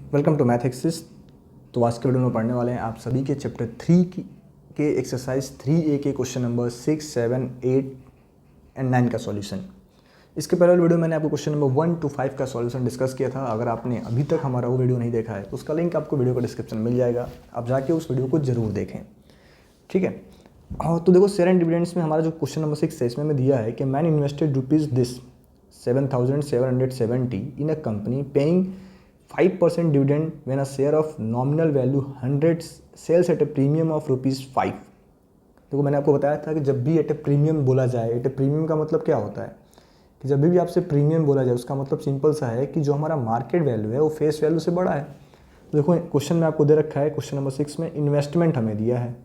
Welcome to math axis. तो आज के वीडियो में पढ़ने वाले हैं आप सभी के चैप्टर 3 के एक्सरसाइज 3A के क्वेश्चन नंबर 6, 7, 8 एंड 9 का सॉल्यूशन। इसके पहले वीडियो मैंने आपको क्वेश्चन नंबर 1 to 5 का सॉल्यूशन डिस्कस किया था। अगर आपने अभी तक हमारा वो वीडियो नहीं देखा है तो उसका लिंक आपको वीडियो का डिस्क्रिप्शन मिल जाएगा, आप जाके उस वीडियो को जरूर देखें, ठीक है। और तो देखो शेयर एंड डिविडेंड्स में हमारा जो क्वेश्चन नंबर 6 है इसमें दिया है कि man invested rupees this 7,770 in a company paying 5% dividend when a share of nominal value 100 sells at a premium of ₹5। देखो मैंने आपको बताया था कि जब भी एट ए प्रीमियम बोला जाए, एट ए प्रीमियम का मतलब क्या होता है कि जब भी आपसे प्रीमियम बोला जाए उसका मतलब सिंपल सा है कि जो हमारा मार्केट वैल्यू है वो फेस वैल्यू से बड़ा है। तो देखो क्वेश्चन में आपको दे रखा है, क्वेश्चन नंबर 6 में इन्वेस्टमेंट हमें दिया है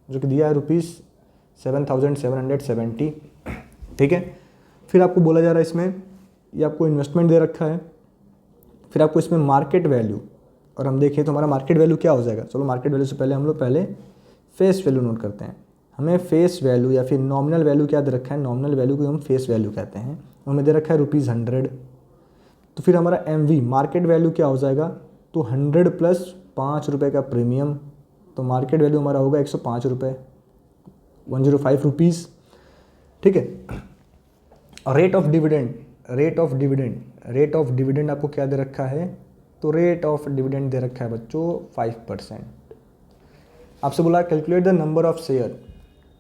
जो कि दिया है ₹7,770, ठीक है। फिर आपको बोला जा रहा है इसमें ये आपको इन्वेस्टमेंट दे रखा है, फिर आपको इसमें मार्केट वैल्यू, और हम देखें तो हमारा मार्केट वैल्यू क्या हो जाएगा। चलो मार्केट वैल्यू से पहले हम लोग फेस वैल्यू नोट करते हैं। हमें फेस वैल्यू या फिर नॉमिनल वैल्यू क्या दे रखा है, नॉमिनल वैल्यू को हम फेस वैल्यू कहते हैं, हमें दे रखा है ₹100। तो फिर हमारा MV मार्केट वैल्यू क्या हो जाएगा, तो 100 प्लस ₹5 का प्रीमियम, तो मार्केट वैल्यू हमारा होगा ₹105, 105 रुपीज़, ठीक है। और रेट ऑफ डिविडेंड आपको क्या दे रखा है, तो रेट ऑफ डिविडेंड दे रखा है बच्चों 5%। आपसे बोला calculate the number of share,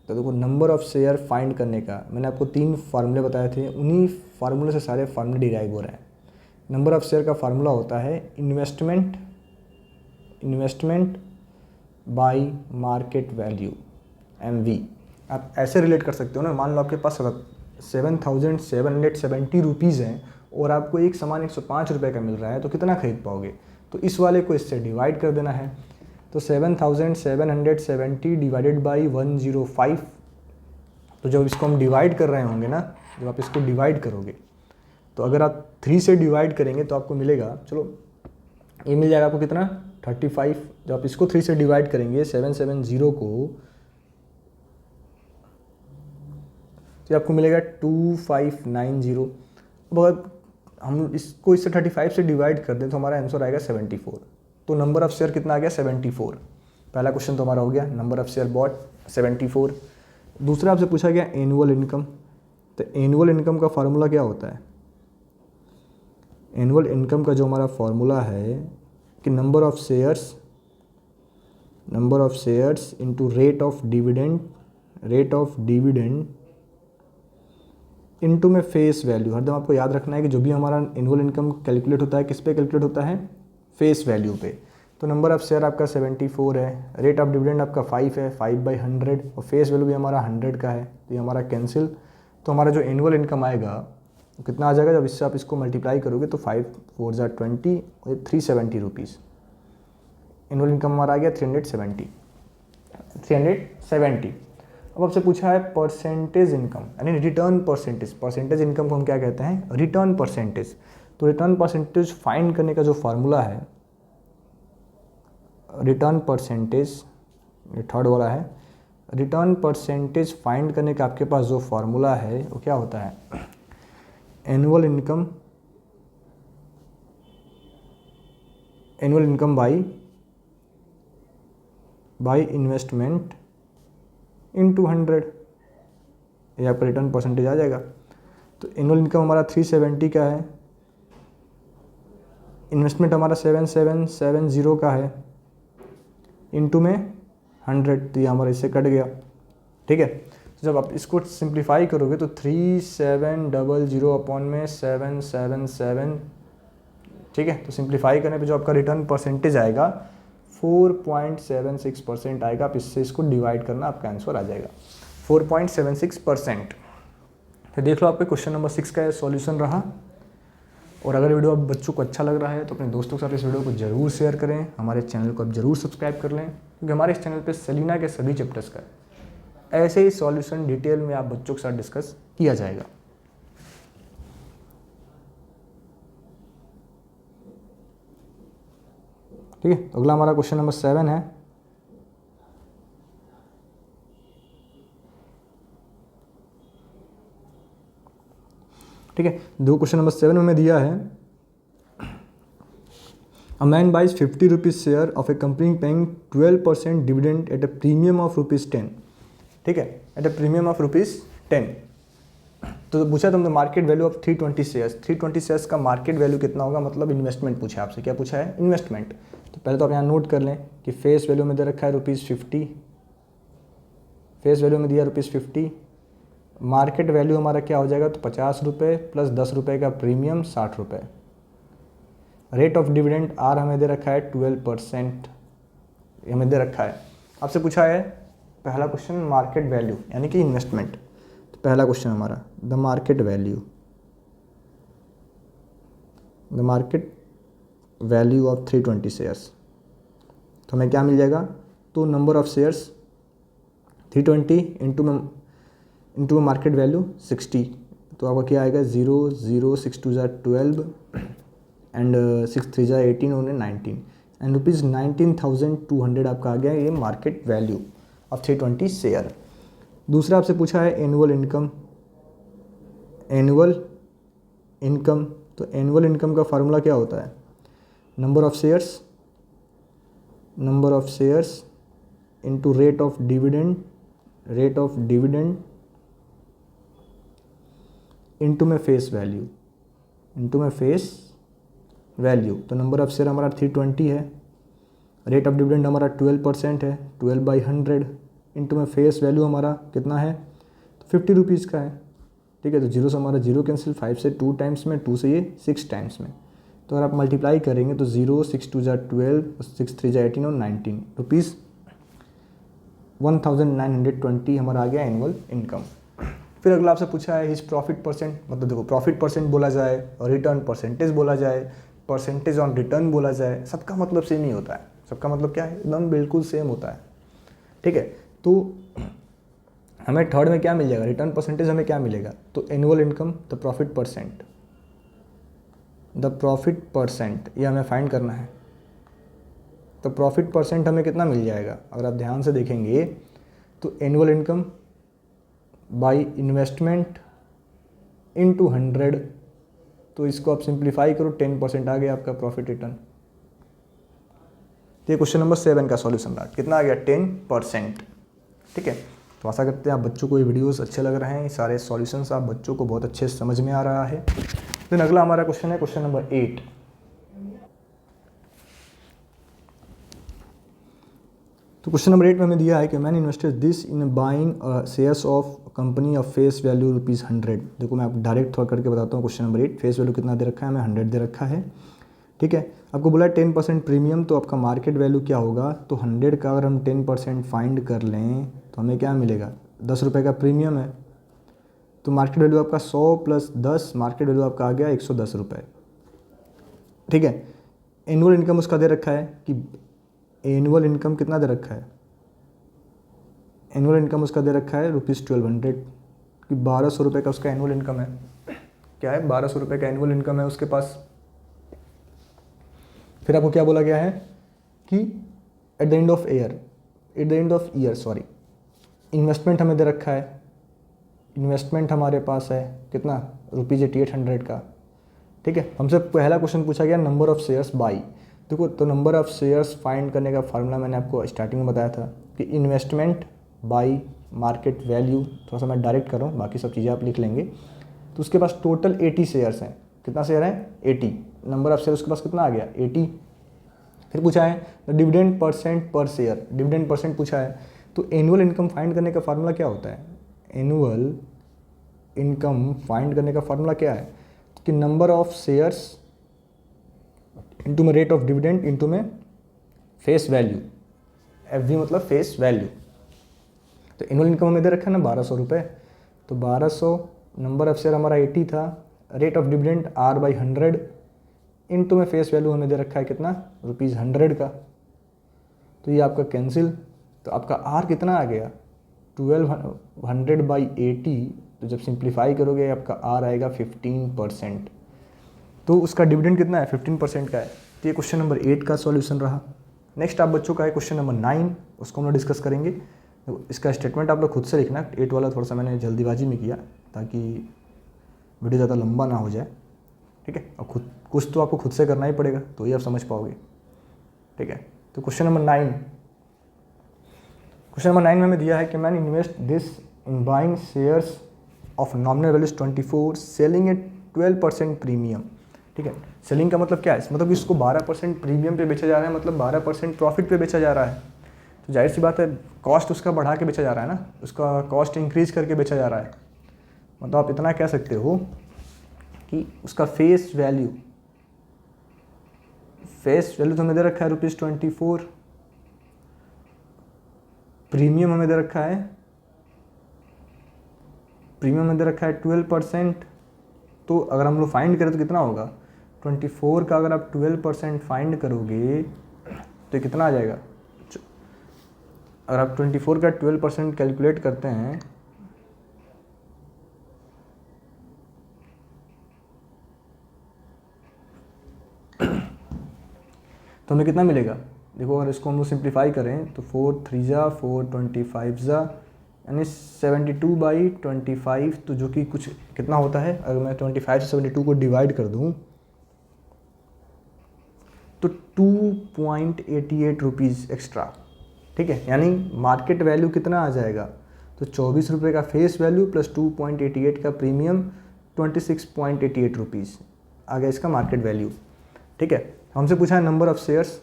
तो देखो नंबर ऑफ शेयर फाइंड करने का मैंने आपको 3 फार्मूले बताए थे, उन्हीं फार्मूले से सारे फार्मूले डिराइव हो रहे हैं। नंबर ऑफ शेयर का फार्मूला होता है investment by market value MV। आप ऐसे रिलेट कर सकते हो ना, मान लो आपके पास 7,770 रुपीज़ हैं और आपको एक सामान ₹105 का मिल रहा है, तो कितना खरीद पाओगे, तो इस वाले को इससे डिवाइड कर देना है। तो 7,770 डिवाइडेड बाई 105, तो जब इसको हम डिवाइड कर रहे होंगे ना, जब आप इसको डिवाइड करोगे तो अगर आप 3 से डिवाइड करेंगे तो आपको मिलेगा, चलो ये मिल जाएगा आपको कितना 35। जब आप इसको 3 से डिवाइड करेंगे 770 को, तो आपको मिलेगा 2590। अब अगर हम इसको इससे 35 से डिवाइड कर दें तो हमारा आंसर आएगा 74। तो नंबर ऑफ शेयर कितना आ गया 74। पहला क्वेश्चन तो हमारा हो गया, नंबर ऑफ शेयर बॉट 74। दूसरा आपसे पूछा गया एनुअल इनकम, तो एनुअल इनकम का फार्मूला क्या होता है। एनुअल इनकम का जो हमारा फार्मूला है कि number of shares into rate of dividend into में फेस वैल्यू। हरदम आपको याद रखना है कि जो भी हमारा एनुअल इनकम कैलकुलेट होता है किस पे कैलकुलेट होता है, फेस वैल्यू पे। तो नंबर ऑफ शेयर आपका 74 है, रेट ऑफ डिविडेंड आपका 5 है, 5/100, और फेस वैल्यू भी हमारा 100 का है, तो ये हमारा कैंसिल। तो हमारा जो एनुअल इनकम आएगा वो कितना आ जाएगा, जब इससे आप इसको मल्टीप्लाई करोगे तो 5 4 ज़ा 20 और 370 रुपीज़। एनुअल इनकम हमारा आ गया 370। अब आपसे पूछा है परसेंटेज इनकम यानी रिटर्न परसेंटेज इनकम को हम क्या कहते हैं, रिटर्न परसेंटेज। तो रिटर्न परसेंटेज फाइंड करने का जो फार्मूला है, रिटर्न परसेंटेज, ये थर्ड वाला है, रिटर्न परसेंटेज फाइंड करने का आपके पास जो फार्मूला है वो क्या होता है, annual income by investment into 100, ये आपका रिटर्न परसेंटेज आ जाएगा। तो एनुअल इनकम हमारा 370 का है, इन्वेस्टमेंट हमारा 7770 का है, इंटू में 100, तो ये हमारा इससे कट गया, ठीक है। तो जब आप इसको सिंप्लीफाई करोगे तो 3700 अपॉन में 777, ठीक है। तो सिंप्लीफाई करने पे जो आपका रिटर्न परसेंटेज आएगा 4.76% आएगा। आप इससे इसको डिवाइड करना, आपका आंसर आ जाएगा 4.76%। तो देख लो आपके क्वेश्चन नंबर 6 का सॉल्यूशन रहा। और अगर वीडियो आप बच्चों को अच्छा लग रहा है तो अपने दोस्तों के साथ इस वीडियो को जरूर शेयर करें, हमारे चैनल को आप जरूर सब्सक्राइब कर लें, क्योंकि हमारे इस चैनल पे सेलिना के सभी चैप्टर्स का ऐसे ही सॉल्यूशन डिटेल में आप बच्चों के साथ डिस्कस किया जाएगा। ठीक है, अगला हमारा क्वेश्चन नंबर 7 है। ठीक है, दो क्वेश्चन नंबर 7 में दिया है a man buys 50 rupees share of a company paying 12% dividend at a premium of ₹10। ठीक है, एट अ प्रीमियम ऑफ ₹10। तो पूछा तुमने market value of 320 shares. 320 shares का मार्केट वैल्यू कितना होगा, मतलब इन्वेस्टमेंट पूछा है आपसे। क्या पूछा है? इन्वेस्टमेंट। तो पहले तो आप यहाँ नोट कर लें कि फेस वैल्यू में दे रखा है ₹50, फेस वैल्यू में दिया ₹50। मार्केट वैल्यू हमारा क्या हो जाएगा, तो ₹50 प्लस ₹10 का प्रीमियम ₹60। रेट ऑफ डिविडेंड आर हमें दे रखा है 12%, हमें दे रखा है। आपसे पूछा है पहला क्वेश्चन मार्केट वैल्यू यानी कि इन्वेस्टमेंट। तो पहला क्वेश्चन हमारा the market value of 320 shares. तो हमें क्या मिल जाएगा, तो number of shares 320 into market value 60। तो आपका क्या आएगा 0 0 6 2 12 एंड 6 3 18 और 19 एंड ₹19,200 आपका आ गया ये मार्केट वैल्यू ऑफ 320 शेयर। दूसरा आपसे पूछा है एनुअल इनकम। तो एनुअल इनकम का फार्मूला क्या होता है, number of shares into rate of dividend into में फेस वैल्यू। तो नंबर ऑफ शेयर हमारा 320 है, रेट ऑफ डिविडेंड हमारा 12% है, 12/100 इंटू में फेस वैल्यू हमारा कितना है, तो 50 रुपीज़ का है। ठीक है, तो जीरो से हमारा जीरो कैंसिल, 5 से 2 टाइम्स में, 2 से ये 6 टाइम्स में। तो अगर आप मल्टीप्लाई करेंगे तो 0 6 2 12 6 3 18 और 19 रुपीज़ 1920 हमारा आ गया एनुअल इनकम। फिर अगला आपसे पूछा है हिज प्रॉफिट परसेंट। मतलब देखो प्रॉफिट परसेंट बोला जाए और रिटर्न परसेंटेज बोला जाए, परसेंटेज ऑन रिटर्न बोला जाए, सबका मतलब सेम ही होता है। सबका मतलब क्या है, एकदम बिल्कुल सेम होता है। ठीक है, तो हमें थर्ड में क्या मिल जाएगा, रिटर्न परसेंटेज हमें क्या मिलेगा, तो annual income the profit percent ये हमें फाइंड करना है। तो प्रॉफिट परसेंट हमें कितना मिल जाएगा, अगर आप ध्यान से देखेंगे तो annual income by investment into 100। तो इसको आप सिंप्लीफाई करो, 10% आ गया आपका प्रॉफिट रिटर्न। तो ये क्वेश्चन नंबर 7 का सॉल्यूशन रहा। कितना आ गया, 10%। ठीक है, तो आशा करते हैं आप बच्चों को ये वीडियोस अच्छे लग रहे हैं, ये सारे सॉल्यूशंस आप बच्चों को बहुत अच्छे से समझ में आ रहा है। फिर अगला हमारा क्वेश्चन है क्वेश्चन नंबर 8। तो क्वेश्चन नंबर 8 में हमें दिया है कि man invested this in buying shares of company of face value ₹100। देखो मैं आपको डायरेक्ट थोड़ा करके बताता हूँ। क्वेश्चन नंबर 8 फेस वैल्यू कितना दे रखा है, हमें 100 दे रखा है। ठीक है, आपको बोला है 10% प्रीमियम, तो आपका मार्केट वैल्यू क्या होगा, तो 100 का अगर हम 10% फाइंड कर लें तो हमें क्या मिलेगा, ₹10 का प्रीमियम है। तो मार्केट वैल्यू आपका 100 प्लस 10, मार्केट वैल्यू आपका आ गया ₹110। ठीक है, एनुअल इनकम उसका दे रखा है कि एनुअल इनकम कितना दे रखा है, एनुअल इनकम उसका दे रखा है ₹1200 कि ₹1200 का उसका एनुअल इनकम है। क्या है, ₹1200 का एनुअल इनकम है उसके पास। फिर आपको क्या बोला गया है कि at the end of year investment हमें दे रखा है। इन्वेस्टमेंट हमारे पास है कितना, ₹8800 का। ठीक है, हमसे पहला क्वेश्चन पूछा गया नंबर ऑफ शेयर्स बाई। देखो तो नंबर ऑफ शेयर्स फाइंड करने का फार्मूला मैंने आपको स्टार्टिंग में बताया था कि इन्वेस्टमेंट बाई मार्केट वैल्यू। थोड़ा सा मैं डायरेक्ट कर रहा हूँ, बाकी सब चीज़ें आप लिख लेंगे। तो उसके पास टोटल 80 शेयर्स हैं। कितना शेयर है, 80। नंबर ऑफ शेयर उसके पास कितना आ गया, 80। फिर पूछा है डिविडेंड परसेंट पर शेयर, डिविडेंड परसेंट पूछा है। तो एनुअल इनकम फाइंड करने का फार्मूला क्या होता है, एनुअल इनकम फाइंड करने का फार्मूला क्या है कि नंबर ऑफ शेयर्स इंटू में रेट ऑफ डिविडेंड इंटू में फेस वैल्यू, FV मतलब फेस वैल्यू। तो एनुअल इनकम हमें दे रखा है ना ₹1200। तो 1200 नंबर ऑफ शेयर हमारा 80 था, rate of dividend R/100 into में फेस वैल्यू हमें दे रखा है कितना, ₹100 का। तो ये आपका कैंसिल, तो आपका R कितना आ गया 1200/80। तो जब सिंप्लीफाई करोगे आपका R आएगा 15%। तो उसका डिविडेंड कितना है, 15% का है। तो ये क्वेश्चन नंबर 8 का सॉल्यूशन रहा। नेक्स्ट आप बच्चों का है क्वेश्चन नंबर 9, उसको हम लोग डिस्कस करेंगे। तो इसका स्टेटमेंट आप लोग खुद से लिखना। 8 वाला थोड़ा सा मैंने जल्दीबाजी में किया ताकि वीडियो ज़्यादा लंबा ना हो जाए। ठीक है, और खुद कुछ तो आपको खुद से करना ही पड़ेगा तो ही आप समझ पाओगे। ठीक है। तो क्वेश्चन नंबर 9 में हमें दिया है कि man invest this in buying shares of nominal values 24 selling at 12% premium. ठीक है, सेलिंग का मतलब क्या है, मतलब इसको 12% प्रीमियम पे बेचा जा रहा है, मतलब 12% प्रॉफिट पे बेचा जा रहा है। तो जाहिर सी बात है कॉस्ट उसका बढ़ा के बेचा जा रहा है ना, उसका कॉस्ट इंक्रीज करके बेचा जा रहा है। मतलब आप इतना कह सकते हो कि उसका फेस वैल्यू तो हमें दे रखा है ₹24, प्रीमियम हमें दे रखा है 12%। तो अगर हम लोग फाइंड करें तो कितना होगा, 24 का अगर आप 12% फाइंड करोगे तो कितना आ जाएगा। अगर आप 24 का 12% कैलकुलेट करते हैं तो हमें कितना मिलेगा। देखो अगर इसको हम लोग सिंप्लीफाई करें तो 4 3 जा 4 25 जा यानी 72/25, तो जो कि कुछ कितना होता है, अगर मैं 25 से 72 को डिवाइड कर दूं तो 2.88 रुपीज़ एक्स्ट्रा। ठीक है, यानी मार्केट वैल्यू कितना आ जाएगा, तो 24 रुपये का फेस वैल्यू प्लस 2.88 का प्रीमियम 26.88 रुपीज़ आ गया इसका मार्केट वैल्यू। ठीक है, हमसे पूछा है नंबर ऑफ शेयर्स,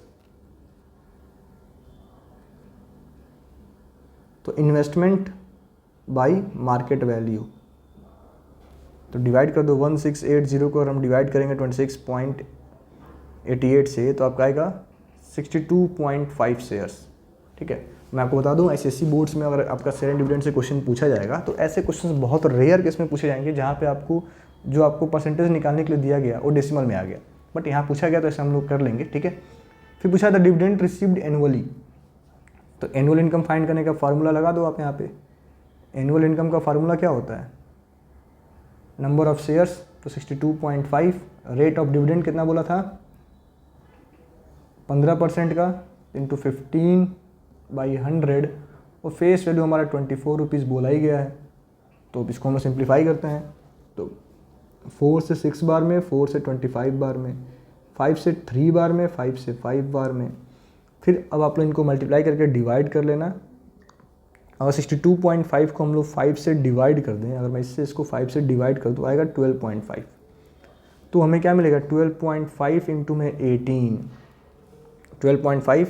तो इन्वेस्टमेंट बाय मार्केट वैल्यू, तो डिवाइड कर दो 1680 को, और हम डिवाइड करेंगे 26.88 से तो आपका आएगा 62.5 शेयर्स। ठीक है, मैं आपको बता दूं एसएससी बोर्ड्स में अगर आपका शेयर एंड डिविडेंड से क्वेश्चन पूछा जाएगा तो ऐसे क्वेश्चन बहुत रेयर केस में पूछे जाएंगे जहाँ पे आपको जो आपको परसेंटेज निकालने के लिए दिया गया वो डेसिमल में आ गया, बट यहाँ पूछा गया तो ऐसे हम लोग कर लेंगे। ठीक है, फिर पूछा था डिविडेंड रिसीव्ड एनुअली, तो एनुअल इनकम फाइंड करने का फार्मूला लगा दो आप यहाँ पे। एनुअल इनकम का फार्मूला क्या होता है, नंबर ऑफ शेयर्स तो 62.5, रेट ऑफ डिविडेंड कितना बोला था 15% का इंटू 15/100, और फेस वैल्यू हमारा 24 रुपीज़ बोला ही गया है। तो इसको हम सिंप्लीफाई करते हैं तो 4 से 6 बार में, 4 से 25 बार में, 5 से 3 बार में, 5 से 5 बार में, फिर अब आप लोग इनको मल्टीप्लाई करके डिवाइड कर लेना। अगर 62.5 को हम लोग 5 से डिवाइड कर दें, अगर मैं इससे इसको 5 से डिवाइड कर दूँ आएगा 12.5, तो हमें क्या मिलेगा 12.5 इंटू में 18, 12.5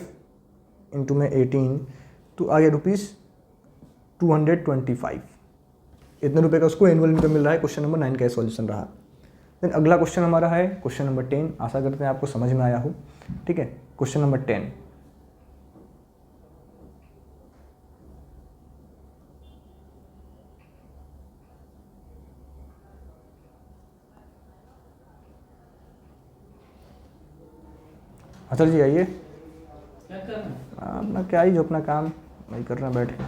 इंटू में 18 तो आ गया ₹225। इतने रुपए का उसको एनुअल इनकम मिल रहा है। क्वेश्चन नंबर 9 का सॉल्यूशन रहा। देन अगला क्वेश्चन हमारा है क्वेश्चन नंबर 10, आशा करते हैं आपको समझ में आया हो। ठीक है, क्वेश्चन नंबर 10, अच्छा जी आइए। अपना क्या ही जो अपना काम वही कर रहे हैं बैठ के,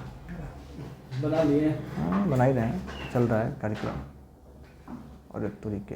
बना लिए। हाँ बना ही रहे हैं, चल रहा है कार्यक्रम और एक तरीके